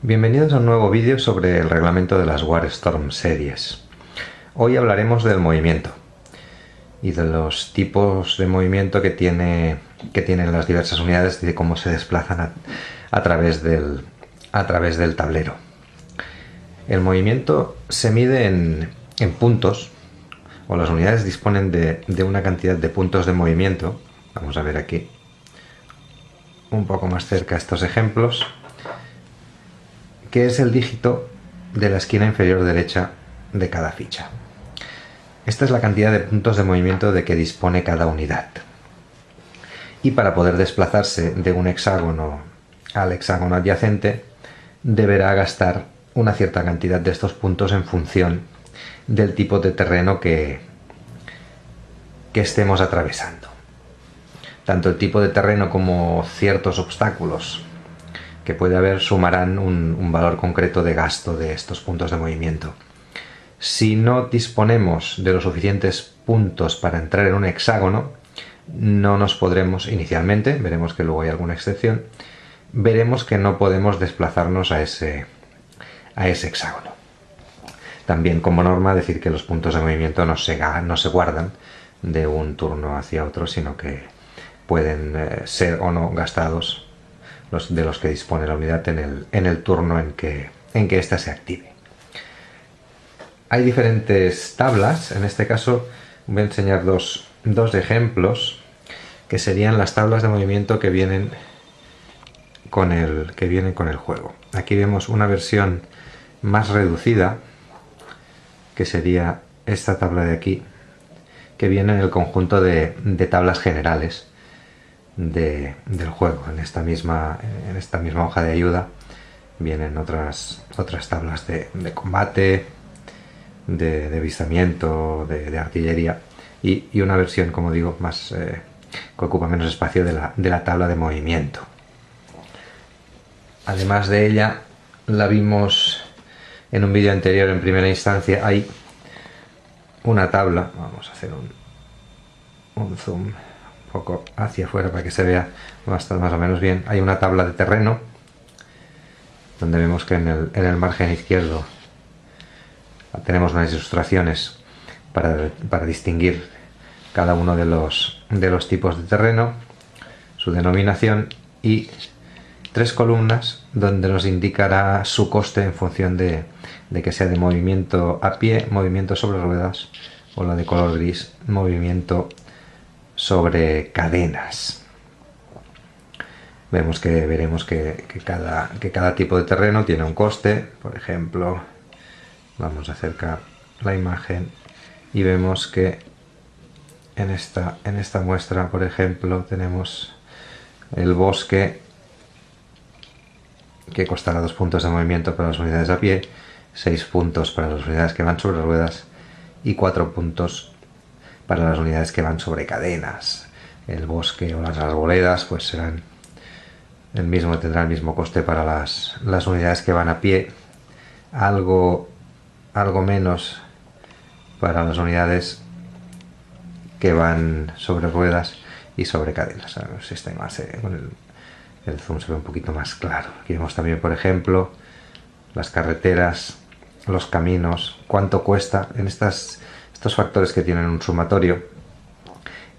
Bienvenidos a un nuevo vídeo sobre el reglamento de las Warstorm series. Hoy hablaremos del movimiento y de los tipos de movimiento que tienen las diversas unidades y de cómo se desplazan a través del tablero. El movimiento se mide en puntos, o las unidades disponen de una cantidad de puntos de movimiento. Vamos a ver aquí un poco más cerca estos ejemplos, que es el dígito de la esquina inferior derecha de cada ficha. Esta es la cantidad de puntos de movimiento de que dispone cada unidad. Y para poder desplazarse de un hexágono al hexágono adyacente, deberá gastar una cierta cantidad de estos puntos en función del tipo de terreno que estemos atravesando. Tanto el tipo de terreno como ciertos obstáculos que puede haber sumarán un valor concreto de gasto de estos puntos de movimiento. Si no disponemos de los suficientes puntos para entrar en un hexágono, no nos podremos inicialmente, veremos que luego hay alguna excepción, veremos que no podemos desplazarnos a ese hexágono. También, como norma, decir que los puntos de movimiento no se guardan de un turno hacia otro, sino que pueden ser o no gastados de los que dispone la unidad en el turno en que ésta se active. Hay diferentes tablas. En este caso voy a enseñar dos ejemplos que serían las tablas de movimiento que vienen con el juego. Aquí vemos una versión más reducida, que sería esta tabla de aquí, que viene en el conjunto de tablas generales del juego. En esta misma hoja de ayuda vienen otras tablas de combate, de avistamiento, de artillería, y una versión, como digo, más que ocupa menos espacio de la tabla de movimiento. Además de ella, la vimos en un vídeo anterior en primera instancia. Hay una tabla, vamos a hacer un zoom un poco hacia afuera para que se vea más o menos bien. Hay una tabla de terreno donde vemos que en el margen izquierdo tenemos unas ilustraciones para distinguir cada uno de los tipos de terreno, su denominación, y 3 columnas donde nos indicará su coste en función de que sea de movimiento a pie, movimiento sobre ruedas, o la de color gris, movimiento sobre cadenas. Veremos que cada tipo de terreno tiene un coste. Por ejemplo, vamos a acercar la imagen y vemos que en esta muestra, por ejemplo, tenemos el bosque, que costará 2 puntos de movimiento para las unidades a pie, 6 puntos para las unidades que van sobre ruedas y 4 puntos para las unidades que van sobre cadenas. El bosque o las arboledas pues tendrán el mismo coste para las unidades que van a pie, algo menos para las unidades que van sobre ruedas y sobre cadenas. A ver si esta imagen con el zoom se ve un poquito más claro. Aquí vemos también, por ejemplo, las carreteras, los caminos, cuánto cuesta. En estos factores que tienen un sumatorio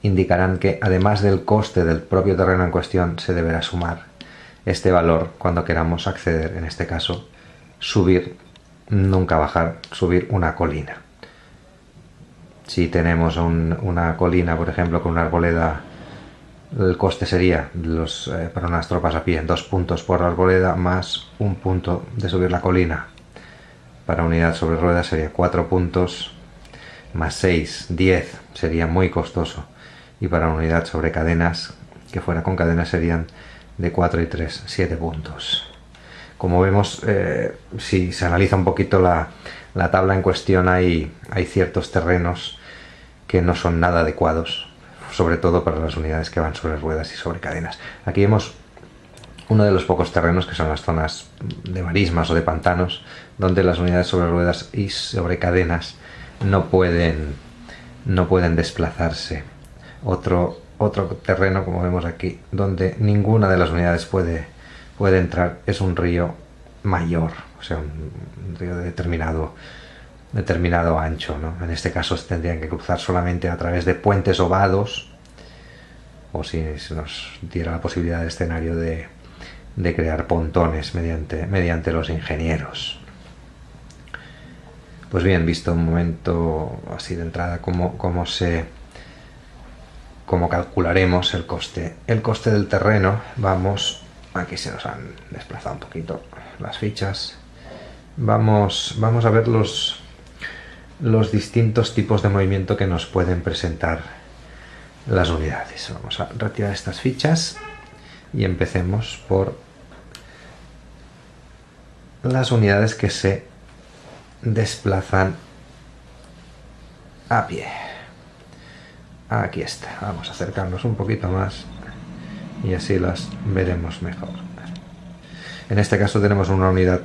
indicarán que, además del coste del propio terreno en cuestión, se deberá sumar este valor cuando queramos acceder, en este caso, subir, nunca bajar, subir una colina. Si tenemos una colina, por ejemplo, con una arboleda, el coste sería para unas tropas a pie 2 puntos por arboleda más 1 punto de subir la colina. Para unidad sobre ruedas sería 4 puntos más 6, 10, sería muy costoso. Y para una unidad sobre cadenas, que fuera con cadenas, serían de 4 y 3, 7 puntos. Como vemos, si se analiza un poquito la tabla en cuestión, hay ciertos terrenos que no son nada adecuados, sobre todo para las unidades que van sobre ruedas y sobre cadenas. Aquí vemos uno de los pocos terrenos que son las zonas de marismas o de pantanos, donde las unidades sobre ruedas y sobre cadenas no pueden desplazarse. Otro terreno, como vemos aquí, donde ninguna de las unidades puede entrar, es un río mayor, o sea, un río de determinado ancho, ¿no? En este caso se tendrían que cruzar solamente a través de puentes ovados, o si se nos diera la posibilidad de escenario de crear pontones mediante los ingenieros. Pues bien, visto un momento así de entrada cómo calcularemos el coste del terreno, aquí se nos han desplazado un poquito las fichas, vamos a ver los distintos tipos de movimiento que nos pueden presentar las unidades. Vamos a retirar estas fichas y empecemos por las unidades que se desplazan a pie. Aquí está, vamos a acercarnos un poquito más y así las veremos mejor. En este caso tenemos una unidad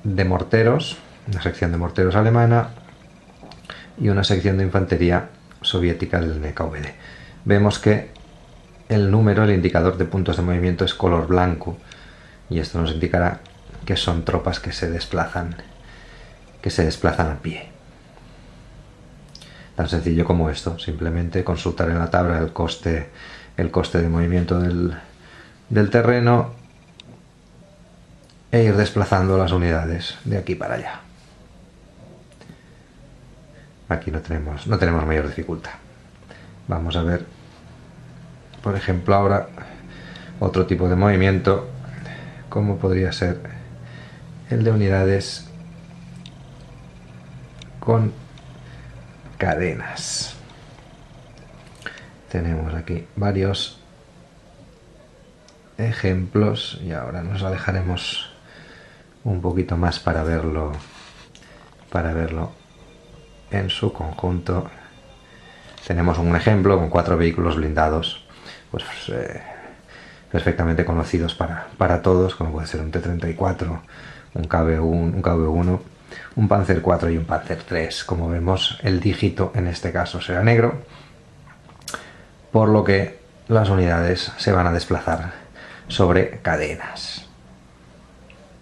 de morteros, una sección de morteros alemana y una sección de infantería soviética del NKVD. Vemos que el indicador de puntos de movimiento es color blanco, y esto nos indicará que son tropas que se desplazan a pie. Tan sencillo como esto, simplemente consultar en la tabla el coste de movimiento del terreno e ir desplazando las unidades de aquí para allá. Aquí no tenemos mayor dificultad. Vamos a ver, por ejemplo, ahora otro tipo de movimiento, como podría ser el de unidades con cadenas. Tenemos aquí varios ejemplos y ahora nos alejaremos un poquito más para verlo en su conjunto. Tenemos un ejemplo con 4 vehículos blindados, pues perfectamente conocidos para todos, como puede ser un T-34, un KV-1, un Panzer IV y un Panzer III. Como vemos, el dígito en este caso será negro, por lo que las unidades se van a desplazar sobre cadenas.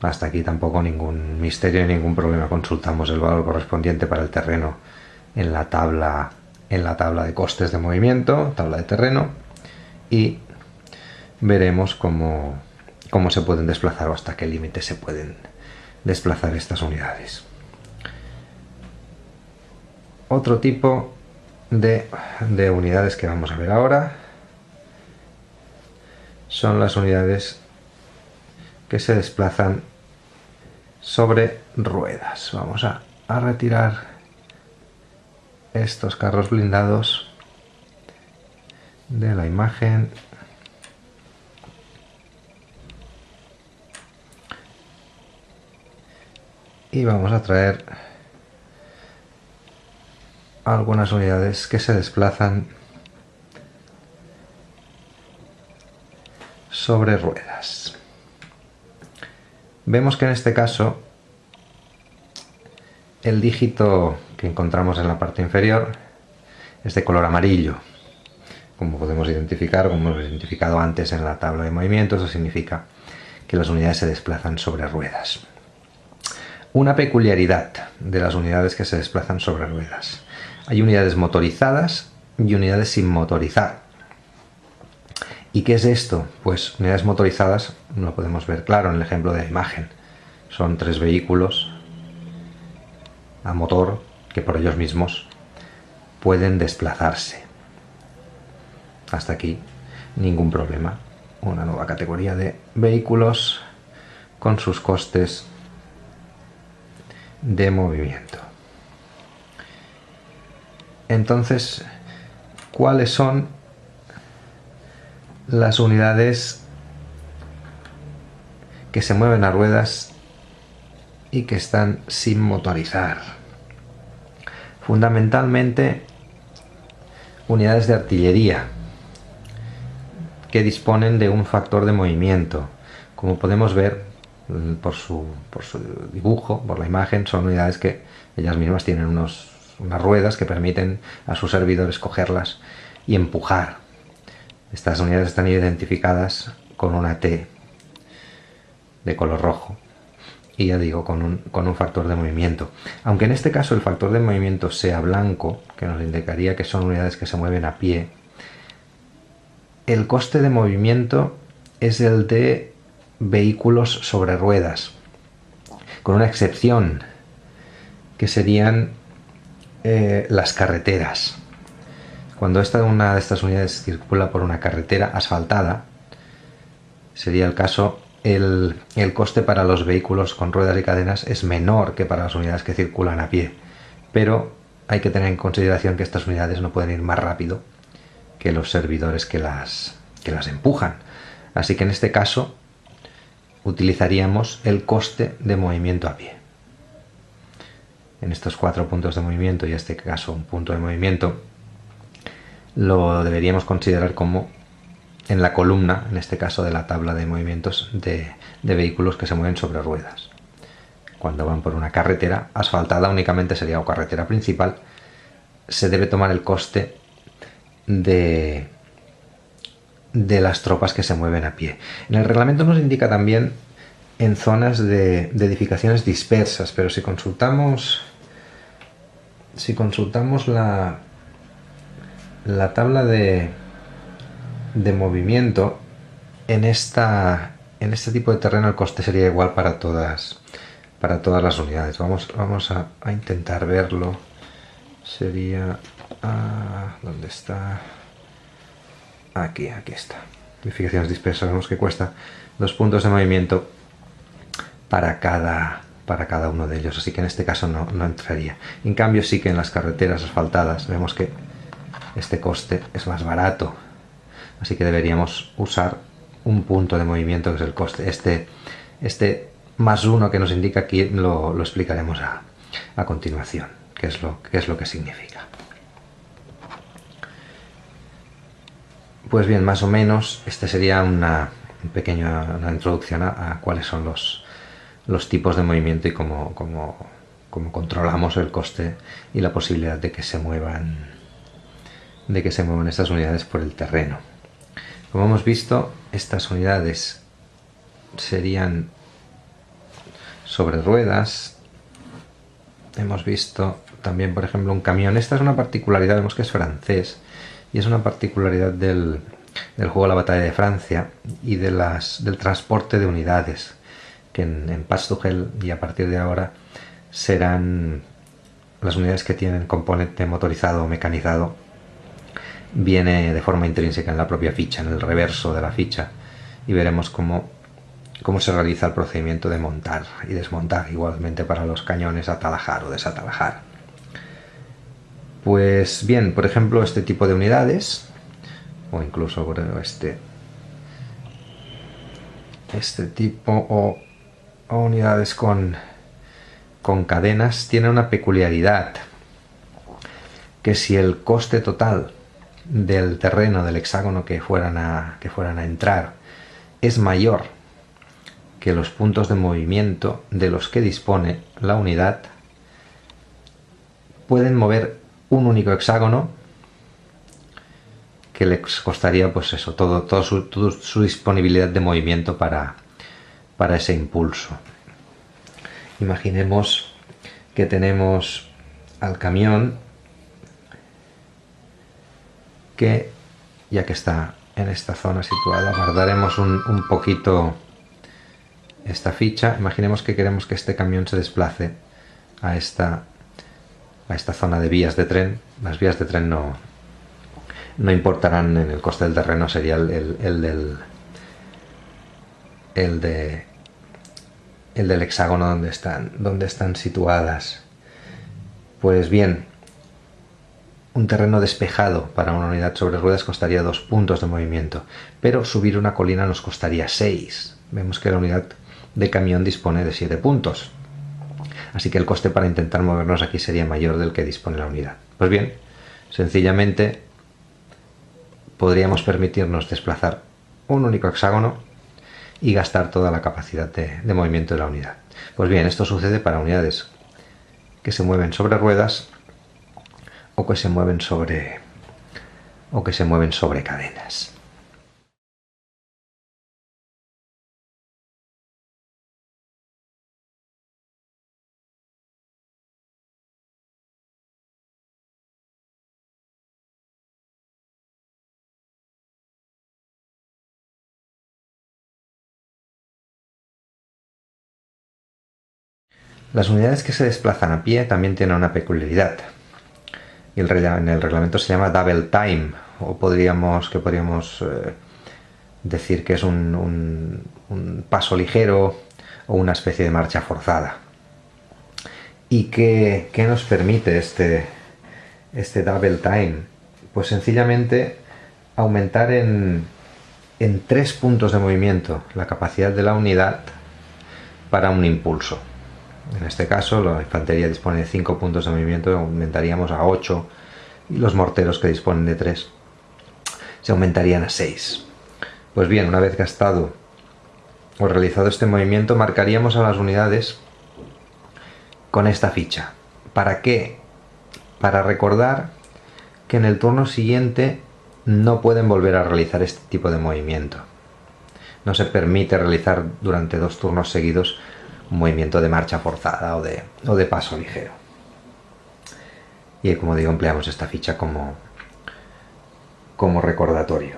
Hasta aquí tampoco ningún misterio ni ningún problema. Consultamos el valor correspondiente para el terreno en la tabla de costes de movimiento, tabla de terreno, y veremos cómo se pueden desplazar o hasta qué límite se pueden desplazar estas unidades. Otro tipo de unidades que vamos a ver ahora son las unidades que se desplazan sobre ruedas. Vamos a retirar estos carros blindados de la imagen. Y vamos a traer algunas unidades que se desplazan sobre ruedas. Vemos que en este caso el dígito que encontramos en la parte inferior es de color amarillo. Como podemos identificar, como hemos identificado antes en la tabla de movimientos, eso significa que las unidades se desplazan sobre ruedas. Una peculiaridad de las unidades que se desplazan sobre ruedas: hay unidades motorizadas y unidades sin motorizar. ¿Y qué es esto? Pues unidades motorizadas lo podemos ver claro en el ejemplo de la imagen. Son 3 vehículos a motor que por ellos mismos pueden desplazarse. Hasta aquí ningún problema. Una nueva categoría de vehículos con sus costes de movimiento. Entonces, ¿cuáles son las unidades que se mueven a ruedas y que están sin motorizar? Fundamentalmente, unidades de artillería que disponen de un factor de movimiento. Como podemos ver por su dibujo, por la imagen, son unidades que ellas mismas tienen unas ruedas que permiten a sus servidores cogerlas y empujar. Estas unidades están identificadas con una T de color rojo. Y ya digo, con un factor de movimiento. Aunque en este caso el factor de movimiento sea blanco, que nos indicaría que son unidades que se mueven a pie, el coste de movimiento es el de vehículos sobre ruedas, con una excepción, que serían las carreteras. Cuando una de estas unidades circula por una carretera asfaltada, sería el caso, el coste para los vehículos con ruedas y cadenas es menor que para las unidades que circulan a pie, pero hay que tener en consideración que estas unidades no pueden ir más rápido que los servidores que las empujan. Así que en este caso utilizaríamos el coste de movimiento a pie. En estos 4 puntos de movimiento, y en este caso un punto de movimiento, lo deberíamos considerar como en la columna, en este caso de la tabla de movimientos de vehículos que se mueven sobre ruedas. Cuando van por una carretera asfaltada únicamente sería, o carretera principal, se debe tomar el coste de las tropas que se mueven a pie. En el reglamento nos indica también en zonas de edificaciones dispersas, pero si consultamos la tabla de movimiento, en este tipo de terreno el coste sería igual para todas las unidades. Vamos a intentar verlo. Sería ¿dónde está? Aquí está. Edificaciones dispersas, vemos que cuesta 2 puntos de movimiento para cada uno de ellos, así que en este caso no entraría. En cambio sí que en las carreteras asfaltadas vemos que este coste es más barato, así que deberíamos usar un punto de movimiento, que es el coste. Este más 1 que nos indica aquí lo explicaremos a continuación, qué es lo que significa. Pues bien, más o menos este sería una introducción a cuáles son los tipos de movimiento y cómo controlamos el coste y la posibilidad de que se muevan estas unidades por el terreno. Como hemos visto, estas unidades serían sobre ruedas. Hemos visto también, por ejemplo, un camión. Esta es una particularidad, vemos que es francés, y es una particularidad del juego La Batalla de Francia y del transporte de unidades, que en Pastugel y a partir de ahora serán las unidades que tienen componente motorizado o mecanizado. Viene de forma intrínseca en la propia ficha, en el reverso de la ficha, y veremos cómo se realiza el procedimiento de montar y desmontar, igualmente para los cañones, atalajar o desatalajar. Pues bien, por ejemplo, este tipo de unidades, o incluso este tipo, o unidades con cadenas, tiene una peculiaridad, que si el coste total del terreno del hexágono que fueran a entrar es mayor que los puntos de movimiento de los que dispone la unidad, pueden mover un único hexágono que les costaría, pues eso, toda su disponibilidad de movimiento para ese impulso. Imaginemos que tenemos al camión que, ya que está en esta zona situada, guardaremos un poquito esta ficha. Imaginemos que queremos que este camión se desplace a esta zona de vías de tren. Las vías de tren no importarán en el coste del terreno, sería el del hexágono donde están situadas. Pues bien, un terreno despejado para una unidad sobre ruedas costaría 2 puntos de movimiento, pero subir una colina nos costaría 6. Vemos que la unidad de camión dispone de 7 puntos. Así que el coste para intentar movernos aquí sería mayor del que dispone la unidad. Pues bien, sencillamente podríamos permitirnos desplazar un único hexágono y gastar toda la capacidad de movimiento de la unidad. Pues bien, esto sucede para unidades que se mueven sobre ruedas o que se mueven sobre cadenas. Las unidades que se desplazan a pie también tienen una peculiaridad. Y en el reglamento se llama double time, o podríamos decir que es un paso ligero o una especie de marcha forzada. ¿Y qué nos permite este double time? Pues sencillamente aumentar en 3 puntos de movimiento la capacidad de la unidad para un impulso. En este caso la infantería dispone de 5 puntos de movimiento, aumentaríamos a 8, y los morteros, que disponen de 3, se aumentarían a 6. Pues bien, una vez gastado o realizado este movimiento, marcaríamos a las unidades con esta ficha. ¿Para qué? Para recordar que en el turno siguiente no pueden volver a realizar este tipo de movimiento. No se permite realizar durante 2 turnos seguidos un movimiento de marcha forzada o de paso ligero. Y como digo, empleamos esta ficha como recordatorio.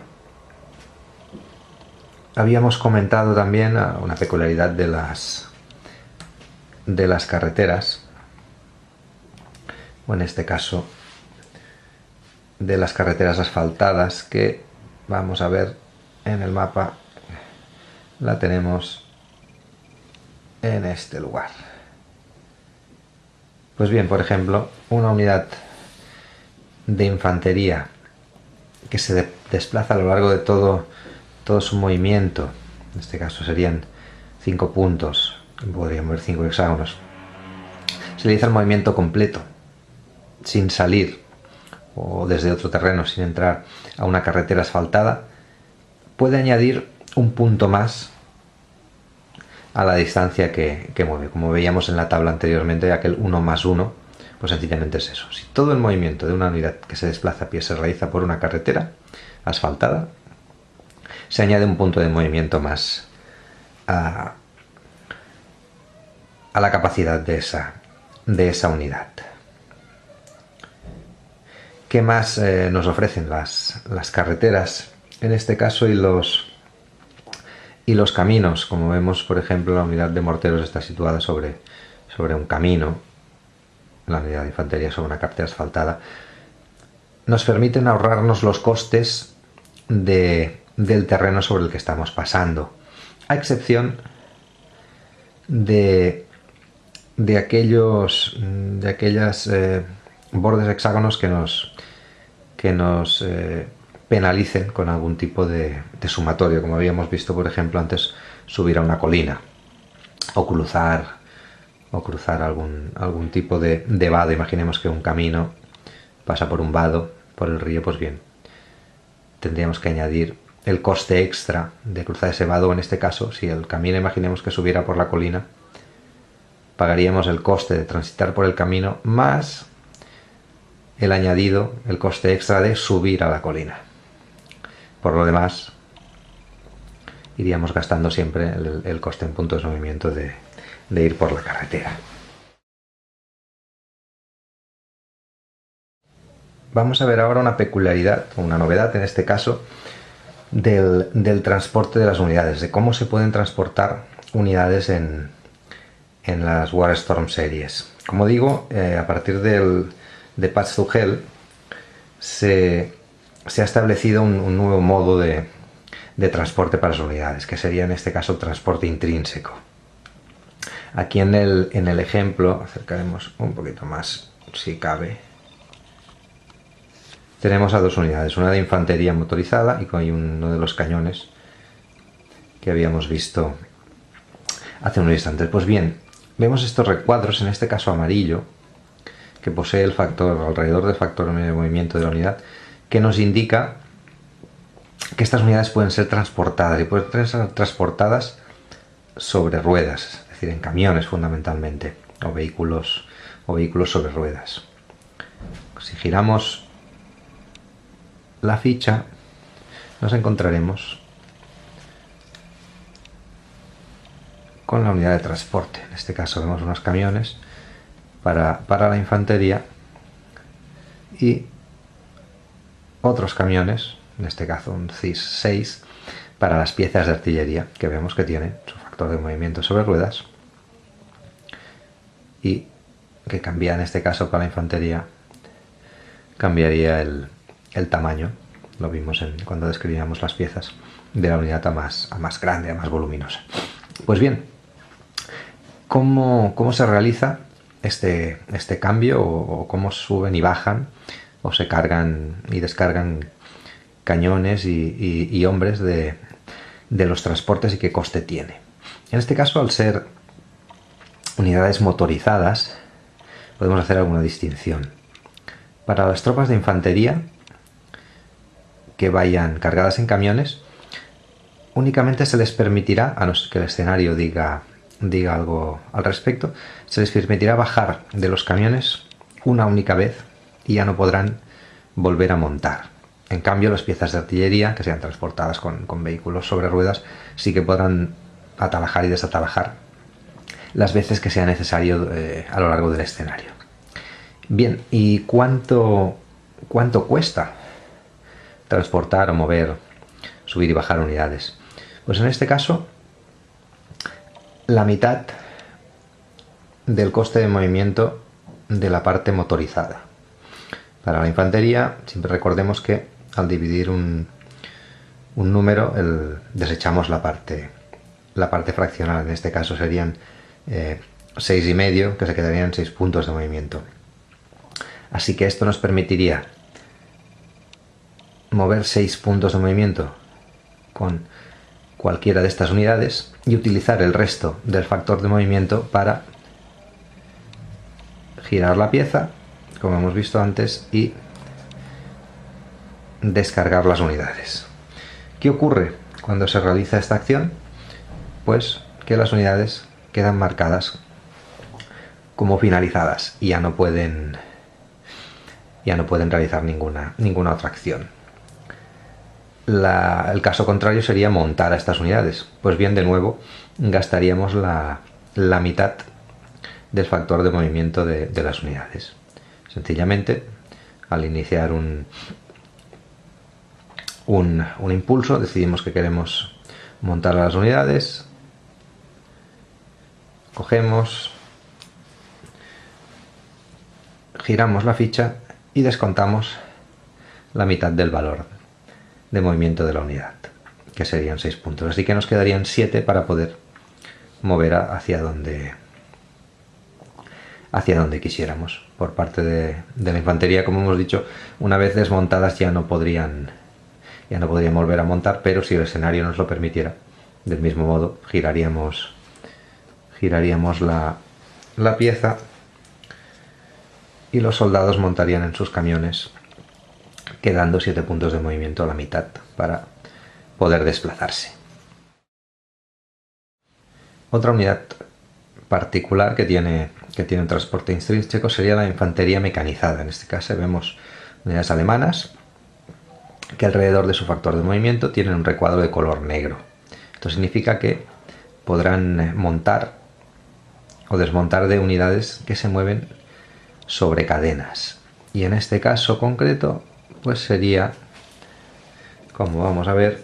Habíamos comentado también una peculiaridad de las carreteras, o en este caso de las carreteras asfaltadas, que vamos a ver en el mapa. La tenemos en este lugar. Pues bien, por ejemplo, una unidad de infantería que se desplaza a lo largo de todo su movimiento, en este caso serían 5 puntos, podríamos ver 5 hexágonos, se realiza el movimiento completo, sin salir o desde otro terreno, sin entrar a una carretera asfaltada, puede añadir un punto más a la distancia que mueve. Como veíamos en la tabla anteriormente, aquel 1 más 1, pues sencillamente es eso. Si todo el movimiento de una unidad que se desplaza a pie se realiza por una carretera asfaltada, se añade un punto de movimiento más a la capacidad de esa unidad. ¿Qué más nos ofrecen las carreteras en este caso y los caminos? Como vemos, por ejemplo, la unidad de morteros está situada sobre un camino, la unidad de infantería sobre una carretera asfaltada. Nos permiten ahorrarnos los costes del terreno sobre el que estamos pasando, a excepción de aquellas bordes hexágonos que nos penalicen con algún tipo de sumatorio, como habíamos visto, por ejemplo, antes, subir a una colina o cruzar algún tipo de vado. Imaginemos que un camino pasa por un vado, por el río. Pues bien, tendríamos que añadir el coste extra de cruzar ese vado. En este caso, si el camino, imaginemos que subiera por la colina, pagaríamos el coste de transitar por el camino más el añadido, el coste extra de subir a la colina. Por lo demás, iríamos gastando siempre el coste en puntos de movimiento de ir por la carretera. Vamos a ver ahora una peculiaridad, una novedad en este caso, del transporte de las unidades, de cómo se pueden transportar unidades en las Warstorm series. Como digo, a partir de Path to Hell se ha establecido un nuevo modo de transporte para las unidades, que sería en este caso el transporte intrínseco. Aquí en el ejemplo, acercaremos un poquito más si cabe, tenemos a 2 unidades, una de infantería motorizada y con uno de los cañones que habíamos visto hace unos instantes. Pues bien, vemos estos recuadros, en este caso amarillo, que posee el factor, alrededor del factor de movimiento de la unidad, que nos indica que estas unidades pueden ser transportadas, y pueden ser transportadas sobre ruedas, es decir, en camiones fundamentalmente, o vehículos sobre ruedas. Si giramos la ficha, nos encontraremos con la unidad de transporte. En este caso vemos unos camiones para la infantería y otros camiones, en este caso un CIS-6, para las piezas de artillería, que vemos que tiene su factor de movimiento sobre ruedas y que cambia en este caso para la infantería, cambiaría el tamaño, lo vimos cuando describíamos las piezas, de la unidad a más grande, a más voluminosa. Pues bien, ¿cómo se realiza este cambio, o cómo suben y bajan o se cargan y descargan cañones y hombres de los transportes, y qué coste tiene? En este caso, al ser unidades motorizadas, podemos hacer alguna distinción. Para las tropas de infantería que vayan cargadas en camiones, únicamente se les permitirá, a no ser que el escenario diga algo al respecto, se les permitirá bajar de los camiones una única vez y ya no podrán volver a montar. En cambio, las piezas de artillería que sean transportadas con vehículos sobre ruedas sí que podrán atalajar y desatalajar las veces que sea necesario a lo largo del escenario. Bien, ¿y cuánto cuesta transportar o mover, subir y bajar unidades? Pues en este caso, la mitad del coste de movimiento de la parte motorizada. Para la infantería, siempre recordemos que al dividir un número, desechamos la parte fraccional. En este caso serían 6,5, que se quedarían 6 puntos de movimiento. Así que esto nos permitiría mover 6 puntos de movimiento con cualquiera de estas unidades y utilizar el resto del factor de movimiento para girar la pieza, como hemos visto antes, y descargar las unidades. ¿Qué ocurre cuando se realiza esta acción? Pues que las unidades quedan marcadas como finalizadas y ya no pueden realizar ninguna otra acción. El caso contrario sería montar a estas unidades. Pues bien, de nuevo gastaríamos la mitad del factor de movimiento de las unidades. Sencillamente, al iniciar un impulso, decidimos que queremos montar a las unidades, cogemos, giramos la ficha y descontamos la mitad del valor de movimiento de la unidad, que serían 6 puntos. Así que nos quedarían 7 para poder mover hacia donde quisiéramos. Por parte de la infantería, como hemos dicho, una vez desmontadas ya no podrían volver a montar, pero si el escenario nos lo permitiera, del mismo modo giraríamos la pieza y los soldados montarían en sus camiones, quedando 7 puntos de movimiento a la mitad para poder desplazarse. Otra unidad particular que tiene un transporte intrínseco sería la infantería mecanizada. En este caso vemos unidades alemanas que alrededor de su factor de movimiento tienen un recuadro de color negro. Esto significa que podrán montar o desmontar de unidades que se mueven sobre cadenas. Y en este caso concreto, pues sería, como vamos a ver,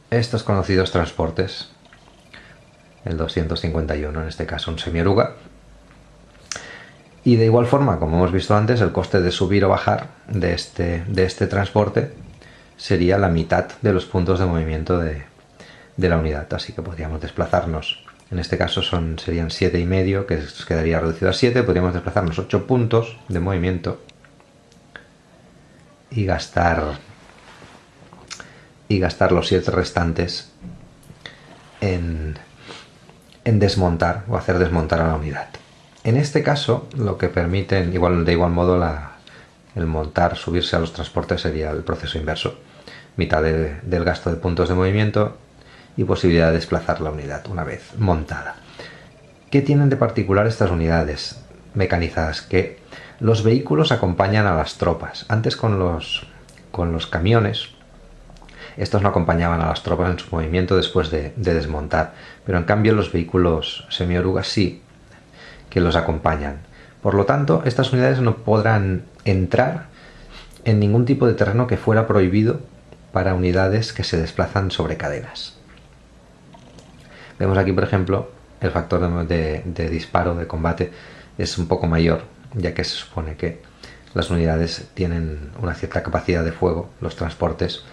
estos conocidos transportes, el 251, en este caso un semioruga. Y de igual forma, como hemos visto antes, el coste de subir o bajar de este transporte sería la mitad de los puntos de movimiento de la unidad. Así que podríamos desplazarnos, en este caso serían 7,5, que quedaría reducido a 7, podríamos desplazarnos 8 puntos de movimiento y gastar los 7 restantes en desmontar o hacer desmontar a la unidad. En este caso, lo que permiten, de igual modo, el montar, subirse a los transportes sería el proceso inverso. Mitad del gasto de puntos de movimiento y posibilidad de desplazar la unidad una vez montada. ¿Qué tienen de particular estas unidades mecanizadas? Que los vehículos acompañan a las tropas. Antes con los camiones, estos no acompañaban a las tropas en su movimiento después de desmontar, pero en cambio los vehículos semiorugas sí que los acompañan. Por lo tanto, estas unidades no podrán entrar en ningún tipo de terreno que fuera prohibido para unidades que se desplazan sobre cadenas. Vemos aquí, por ejemplo, el factor de disparo, de combate, es un poco mayor, ya que se supone que las unidades tienen una cierta capacidad de fuego, los transportes,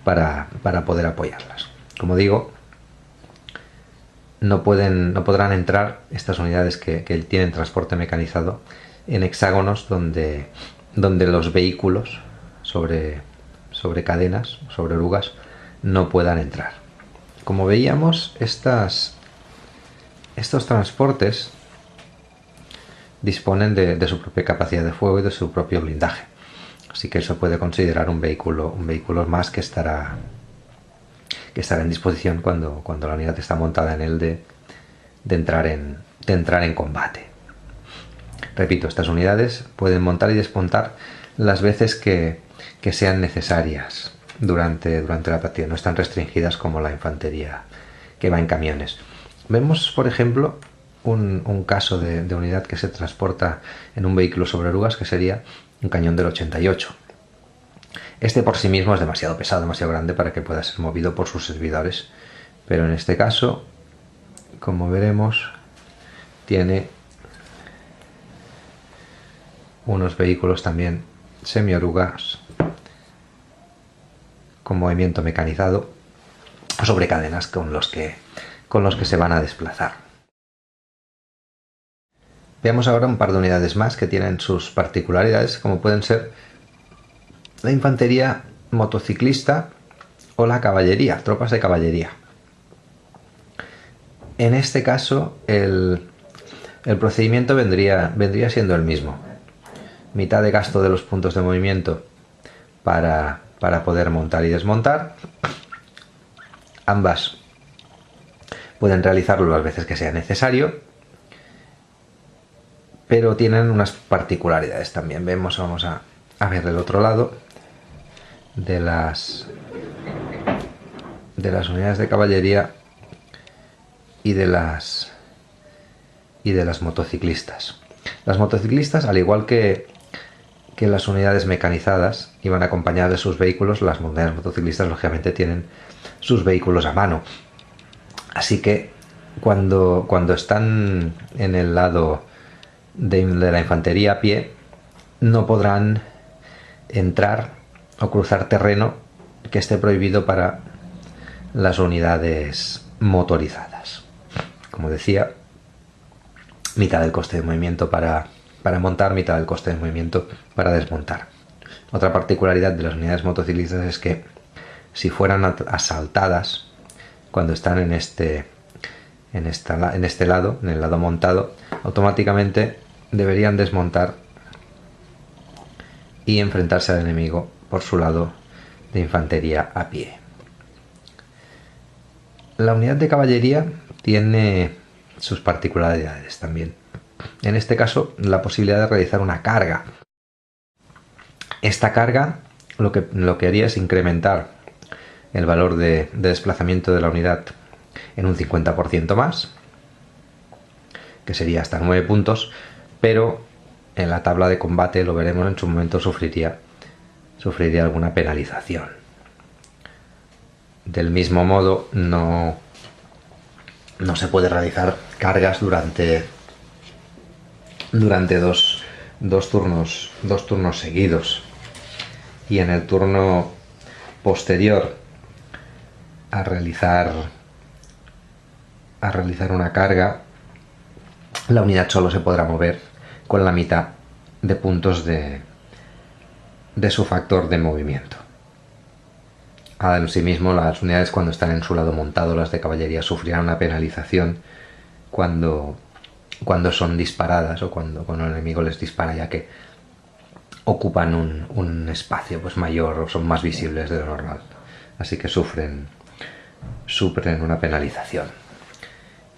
para poder apoyarlas. Como digo, no podrán entrar estas unidades que tienen transporte mecanizado en hexágonos donde los vehículos sobre cadenas, sobre orugas, no puedan entrar. Como veíamos, estos transportes disponen de su propia capacidad de fuego y de su propio blindaje. Así que eso puede considerar un vehículo más que estará en disposición cuando la unidad está montada en él de entrar en combate. Repito, estas unidades pueden montar y desmontar las veces que sean necesarias durante la partida. No están restringidas como la infantería que va en camiones. Vemos, por ejemplo, un caso de unidad que se transporta en un vehículo sobre orugas, que sería un cañón del 88. Este por sí mismo es demasiado pesado, demasiado grande para que pueda ser movido por sus servidores, pero en este caso, como veremos, tiene unos vehículos también semi-orugas con movimiento mecanizado sobre cadenas con los que se van a desplazar. Veamos ahora un par de unidades más que tienen sus particularidades, como pueden ser la infantería motociclista o la caballería, tropas de caballería. En este caso el procedimiento vendría siendo el mismo. Mitad de gasto de los puntos de movimiento para poder montar y desmontar. Ambas pueden realizarlo las veces que sea necesario, pero tienen unas particularidades también. Vamos a ver el otro lado de las unidades de caballería y de las motociclistas. Las motociclistas, al igual que las unidades mecanizadas iban acompañadas de sus vehículos, las unidades motociclistas lógicamente tienen sus vehículos a mano. Así que cuando están en el lado de la infantería a pie, no podrán entrar o cruzar terreno que esté prohibido para las unidades motorizadas. Como decía, mitad del coste de movimiento para montar, mitad del coste de movimiento para desmontar. Otra particularidad de las unidades motociclistas es que si fueran asaltadas cuando están en este lado, en el lado montado, automáticamente deberían desmontar y enfrentarse al enemigo por su lado de infantería a pie. La unidad de caballería tiene sus particularidades también. En este caso, la posibilidad de realizar una carga. Esta carga lo que haría es incrementar el valor de desplazamiento de la unidad en un 50% más, que sería hasta 9 puntos, pero en la tabla de combate, lo veremos, en su momento sufriría alguna penalización. Del mismo modo, no se puede realizar cargas durante dos turnos seguidos, y en el turno posterior a realizar una carga, la unidad solo se podrá mover con la mitad de puntos de su factor de movimiento. En sí mismo, las unidades, cuando están en su lado montado, las de caballería, sufrirán una penalización cuando son disparadas o cuando el enemigo les dispara, ya que ocupan un espacio pues mayor o son más visibles de lo normal. Así que sufren una penalización.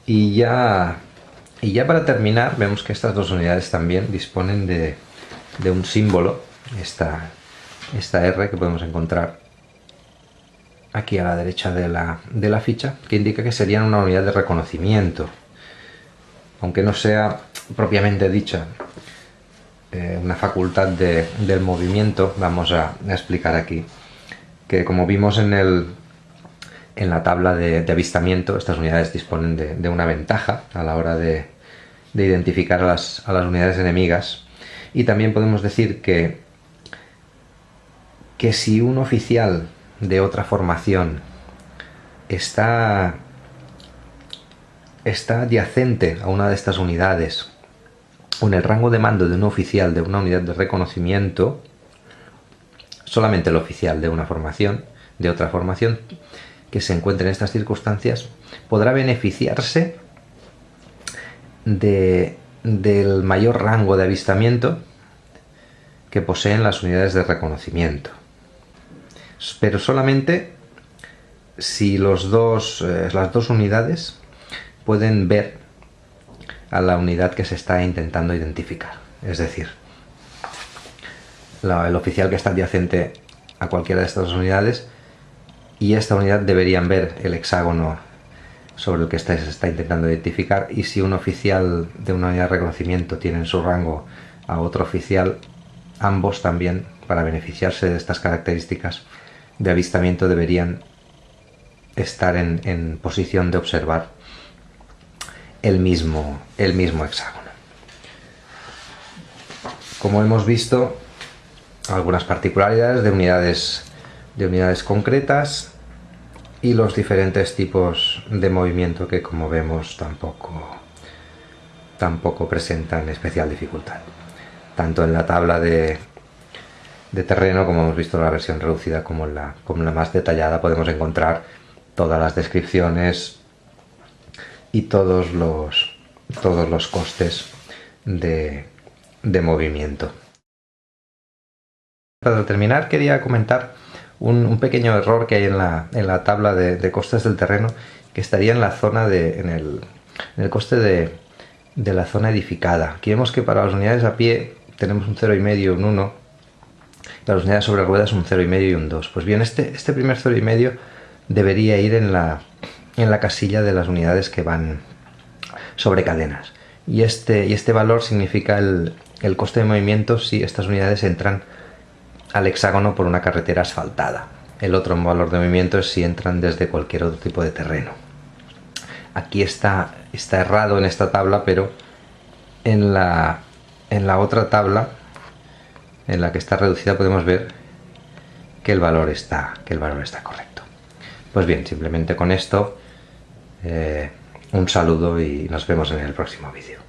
Y ya para terminar, vemos que estas dos unidades también disponen de un símbolo, esta R que podemos encontrar aquí a la derecha de la ficha, que indica que serían una unidad de reconocimiento. Aunque no sea propiamente dicha una facultad del movimiento, vamos a explicar aquí que, como vimos en en la tabla de avistamiento estas unidades disponen de una ventaja a la hora de identificar a las unidades enemigas. Y también podemos decir que si un oficial de otra formación está adyacente a una de estas unidades o en el rango de mando de un oficial de una unidad de reconocimiento, solamente el oficial de una formación, de otra formación que se encuentre en estas circunstancias, podrá beneficiarse del mayor rango de avistamiento que poseen las unidades de reconocimiento. Pero solamente si las dos unidades pueden ver a la unidad que se está intentando identificar. Es decir, el oficial que está adyacente a cualquiera de estas unidades y esta unidad deberían ver el hexágono sobre el que se está intentando identificar, y si un oficial de una unidad de reconocimiento tiene en su rango a otro oficial, ambos también, para beneficiarse de estas características de avistamiento, deberían estar en posición de observar el mismo hexágono. Como hemos visto, algunas particularidades de unidades concretas y los diferentes tipos de movimiento que, como vemos, tampoco presentan especial dificultad. Tanto en la tabla de terreno, como hemos visto en la versión reducida, como en la más detallada, podemos encontrar todas las descripciones y todos los costes de movimiento. Para terminar, quería comentar un pequeño error que hay en la tabla de costes del terreno, que estaría en la zona en el coste de la zona edificada. Aquí vemos que para las unidades a pie tenemos un 0,5 y un 1, para las unidades sobre ruedas un 0,5 y un 2. Pues bien, este primer 0,5 debería ir en la casilla de las unidades que van sobre cadenas, y este valor significa el coste de movimiento si estas unidades entran al hexágono por una carretera asfaltada. El otro valor de movimiento es si entran desde cualquier otro tipo de terreno. Aquí está errado en esta tabla, pero en la otra tabla, en la que está reducida, podemos ver que el valor está correcto. Pues bien, simplemente con esto, un saludo y nos vemos en el próximo vídeo.